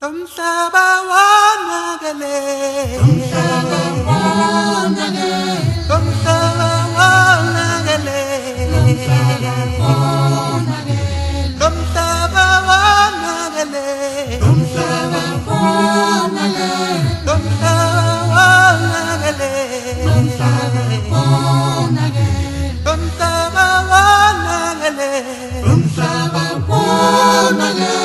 Umhlaba wonakele, umhlaba wonakele, umhlaba wonakele, umhlaba wonakele, umhlaba wonakele, umhlaba wonakele, umhlaba umhlaba wonakele, wonakele, umhlaba wonakele, umhlaba wonakele,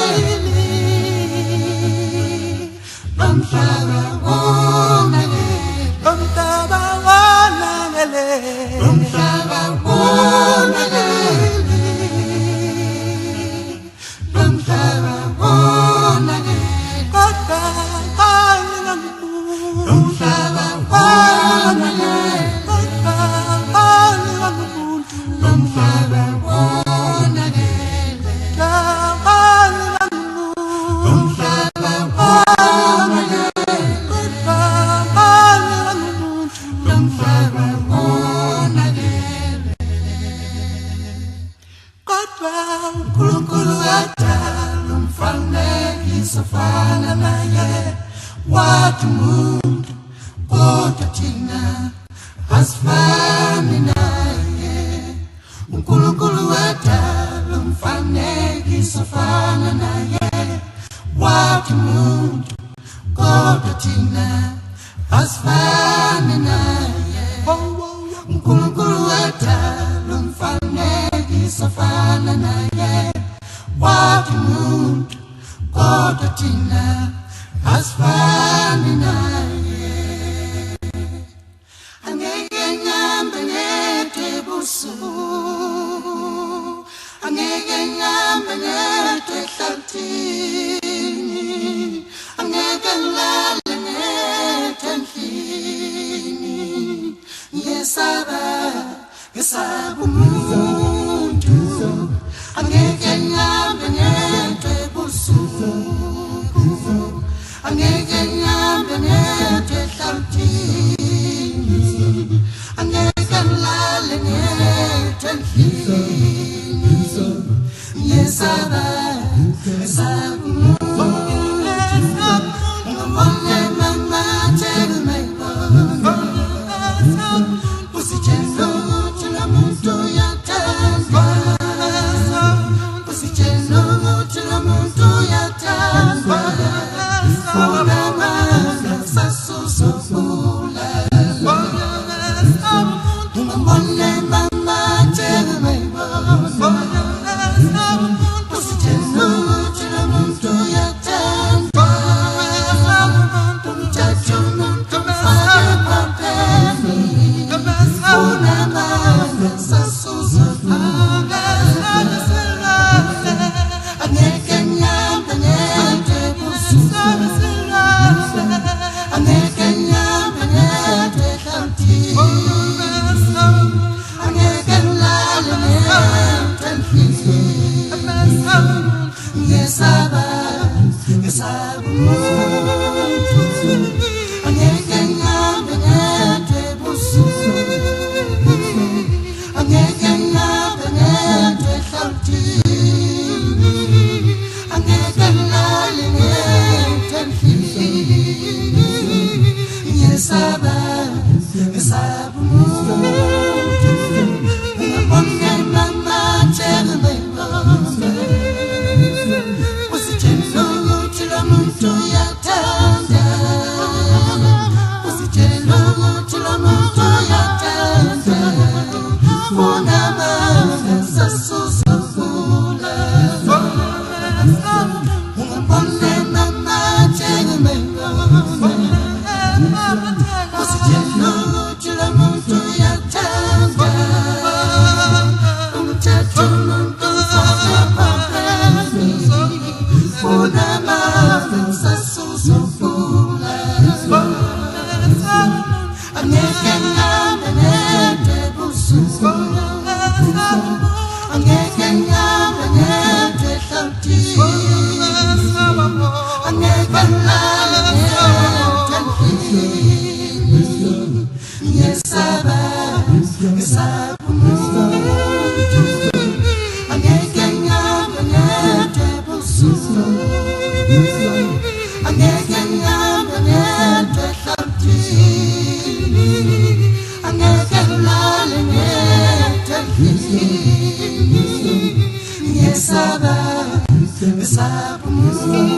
umhlaba wonakele, umhlaba wonakele, umhlaba wonakele, kodwa kalingamuntu, umhlaba wonakele, kodwa kalingamuntu, umhlaba wonakele, kalingamuntu, umhlaba wonakele, kodwa kalingamuntu, umhlaba wonakele, kodwa uNkulunkulu wadala umfanekiso ofana naye, wathi umuntu kodwa thina asifani naye. uNkulunkulu wadala umfanekiso ofana naye, wathi umuntu kodwa thina asifani naye. uNkulunkulu wadala umfanekiso ofana naye, wathi umuntu kodwa thina asifani naye. Angeke ngihambe ngedwa ebusuku, angeke ngihambe ngedwa ehlathini, angeke ngilale ngedwa endlini. Ngiyesaba umuntu, angeke ngihambe ngedwa ebusuku, angeke ngihambe ngedwa ehlathini, angeke ngilale ngedwa endlini. Ngiyesaba umuntu, ngibone mama tell me usitshela ukuthi lo muntu uyathandwa, usitshela ukuthi lo muntu uyathandwa, unamandla sasusukula. Ngibone mama tell me usitshela ukuthi lo muntu uyathandwa, umthatha umuntu umfake ephapheni, unamandla sasusukula. Angeke ngihambe ngedwa ebusuku, angeke ngihambe ngedwa ehlathini, angeke ngilale ngedwa endlini. Ngiyesaba umuntu, angeke ngihambe ngedwa ebusuku, angeke ngihambe ngedwa ehlathini, angeke ngilale ngedwa endlini. Ngiyesaba umuntu, ngibone mama tell me usitshela ukuthi lo muntu uyathanda, usitshela ukuthi lo muntu uyathanda, unamandla sasusukula. Ngibone mama tell me usitshela ukuthi lo muntu uyathanda, umthatha umuntu umfake ephapheni, unamandla sasusukula. King.